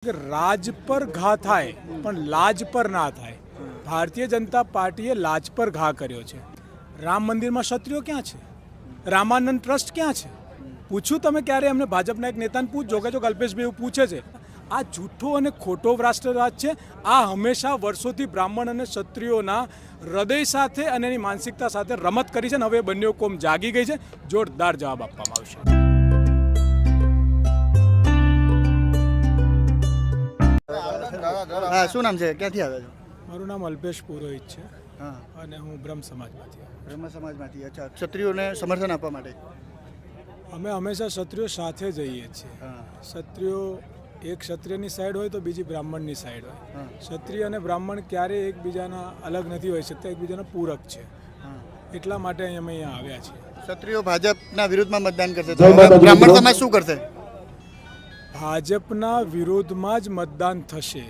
રાજ પર ઘા થાય પણ લાજ પર ના થાય. ભારતીય જનતા પાર્ટીએ લાજ પર ઘા કર્યો છે. રામ મંદિરમાં ક્ષત્રિયો ક્યાં છે? રામાનંદ ટ્રસ્ટ ક્યાં છે? પૂછ્યું તમે ક્યારે એમને ભાજપના એક નેતાને પૂછજો કે જો કલ્પેશભાઈ એવું પૂછે છે. આ જૂઠો અને ખોટો રાષ્ટ્રવાદ છે. આ હંમેશા વર્ષોથી બ્રાહ્મણ અને ક્ષત્રિયોના હૃદય સાથે અને એની માનસિકતા સાથે રમત કરી છે ને હવે બંને કોમ જાગી ગઈ છે. જોરદાર જવાબ આપવામાં આવશે. હા, શું નામ છે? ક્યાંથી આવ્યા છો? મારું નામ અલ્પેશ પુરોહિત છે અને હું બ્રહ્મ સમાજમાંથી. બ્રહ્મ સમાજમાંથી. અચ્છા, ક્ષત્રિયોને સમર્થન આપવા માટે અમે હંમેશા ક્ષત્રિયો સાથે જઈએ છીએ. ક્ષત્રિયો એક ક્ષત્રિયની સાઈડ હોય તો બીજી બ્રાહ્મણની સાઈડ હોય. ક્ષત્રિય અને બ્રાહ્મણ ક્યારેય એકબીજાના અલગ નથી હોઈ શકતા, એકબીજાના પૂરક છે. એટલા માટે અમે અહીંયા આવ્યા છીએ. ક્ષત્રિયો ભાજપના વિરુદ્ધમાં મતદાન કરશે તો બ્રાહ્મણ સમાજ શું કરશે? ભાજપના વિરોધમાં જ મતદાન થશે.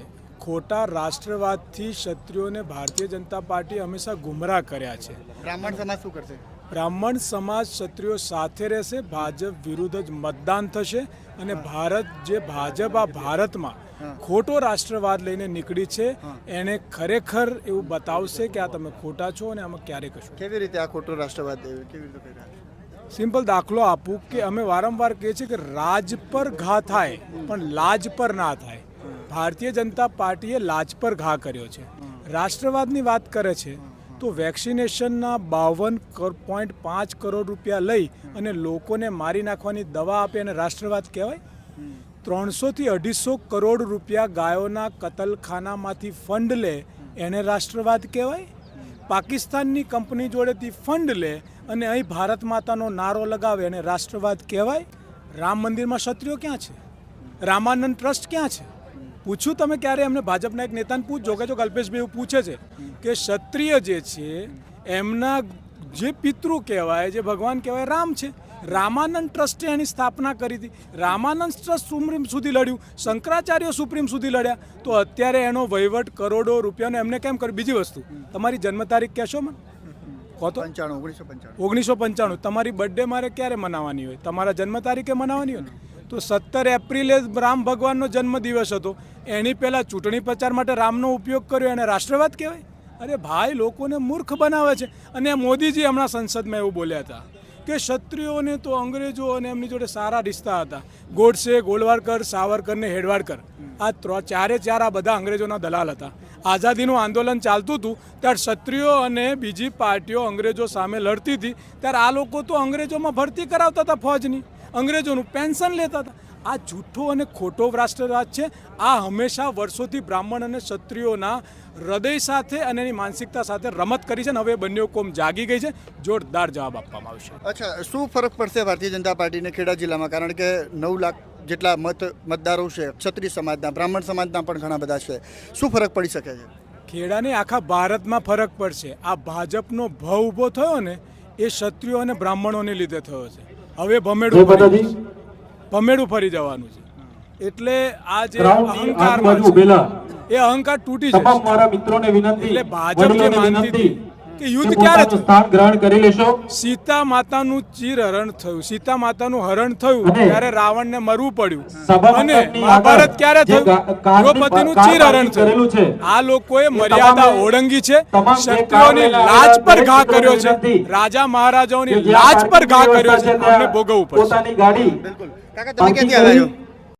ખોટા રાષ્ટ્રવાદથી ક્ષત્રિયોને ભારતીય જનતા પાર્ટી હંમેશા ગુમરાહ કર્યા છે. બ્રાહ્મણ સમાજ શું કરશે? બ્રાહ્મણ સમાજ ક્ષત્રિયો સાથે રહેશે. ભાજપ વિરુદ્ધ જ મતદાન થશે અને ભાજપ આ ભારતમાં ખોટો રાષ્ટ્રવાદ લઈને નીકળી છે એને ખરેખર એવું બતાવશે કે આ તમે ખોટા છો અને આમાં ક્યારે કશું. કેવી રીતે આ ખોટો રાષ્ટ્રવાદ કેવી રીતે કર્યા? સિમ્પલ દાખલો આપું કે અમે વારંવાર કહીએ છીએ કે રાજ પર ઘા થાય પણ લાજ પર ના થાય. ભારતીય જનતા પાર્ટીએ લાજ પર ઘા કર્યો છે. રાષ્ટ્રવાદની વાત કરે છે તો વેક્સિનેશનના 52.5 કરોડ રૂપિયા લઈ અને લોકોને મારી નાખવાની દવા આપે અને રાષ્ટ્રવાદ કહેવાય? 300 થી 250 કરોડ રૂપિયા ગાયોના કતલખાનામાંથી ફંડ લે એને રાષ્ટ્રવાદ કહેવાય? પાકિસ્તાનની કંપની જોડેથી ફંડ લે અને અહીં ભારત માતાનો નારો લગાવે અને રાષ્ટ્રવાદ કહેવાય? રામ મંદિરમાં ક્ષત્રિયો ક્યાં છે? રામાનંદ ટ્રસ્ટ ક્યાં છે? પૂછ્યું તમે ક્યારે એમને ભાજપના એક નેતાને પૂછજો કે જો કલ્પેશભાઈ એવું પૂછે છે કે ક્ષત્રિય જે છે એમના જે પિતૃ કહેવાય, જે ભગવાન કહેવાય રામ છે. રામાનંદ ટ્રસ્ટે એની સ્થાપના કરી હતી. રામાનંદ ટ્રસ્ટ સુપ્રીમ સુધી લડ્યું, શંકરાચાર્ય સુપ્રીમ સુધી લડ્યા. તો અત્યારે એનો વહીવટ કરોડો રૂપિયાનો એમને કેમ કર્યું? બીજી વસ્તુ, તમારી જન્મ તારીખ કહેશો મને? કહો તો. 1995. તમારી બર્થડે મારે ક્યારે મનાવવાની હોય? તમારા જન્મ તારીખે મનાવવાની હોય ને? તો 17 એપ્રિલે રામ ભગવાનનો જન્મદિવસ હતો. એની પહેલાં ચૂંટણી પ્રચાર માટે રામનો ઉપયોગ કર્યો એને રાષ્ટ્રવાદ કહેવાય? અરે ભાઈ, લોકોને મૂર્ખ બનાવે છે. અને મોદીજી હમણાં સંસદમાં એવું બોલ્યા હતા કે ક્ષત્રિયોને તો અંગ્રેજો અને એમની જોડે સારા રિશ્તા હતા. ગોડસે, ગોળવાડકર, સાવરકર ને હેડવાડકર આ ચારે આ બધા અંગ્રેજોના દલાલ હતા. આઝાદીનું આંદોલન ચાલતું હતું ત્યારે ક્ષત્રિયો અને બીજી પાર્ટીઓ અંગ્રેજો સામે લડતી હતી ત્યારે આ લોકો તો અંગ્રેજોમાં ભરતી કરાવતા હતા ફોજની, અંગ્રેજોનું પેન્શન લેતા હતા. આ જૂઠો અને ખોટો રાષ્ટ્રવાદ છે. આ હંમેશા વર્ષોથી બ્રાહ્મણ અને ક્ષત્રિયોના હૃદય સાથે અને એની માનસિકતા સાથે રમત કરી છે ને હવે બંને કોમ જાગી ગઈ છે. જોરદાર જવાબ આપવામાં આવશે. અચ્છા, શું ફરક પડશે ભારતીય જનતા પાર્ટીને ખેડા જિલ્લામાં? કારણ કે 9 લાખ જેટલા મતદારો છે ક્ષત્રિય સમાજના, બ્રાહ્મણ સમાજના પણ ઘણા બધા છે. શું ફરક પડી શકે છે? ખેડાને આખા ભારતમાં ફરક પડશે. આ ભાજપનો ભાવ ઊભો થયો ને એ ક્ષત્રિયો અને બ્રાહ્મણોને લીધે થયો છે. હવે ભમેડું ફરી જવાનું છે. એટલે આ જે અહંકાર એ અહંકાર તૂટી જશે. એટલે ભાજપ જે માનતી હતી કે યુદ્ધ ક્યારે થયું? સીતા માતાનું ચીરહરણ થયું, સીતા માતાનું હરણ થયું ત્યારે રાવણને મરવું પડ્યું. અને મહાભારત ક્યારે થયું? દ્રૌપદીનું ચીરહરણ થયું. આ લોકોએ મર્યાદા ઓળંગી છે. ક્ષત્રિયોની લાજ પર ઘા કર્યો છે. રાજા મહારાજાઓની લાજ પર ઘા કર્યો છે. અમને ભોગવવું પડશે. કાકા, તમે ક્યાંથી આવ્યા છો?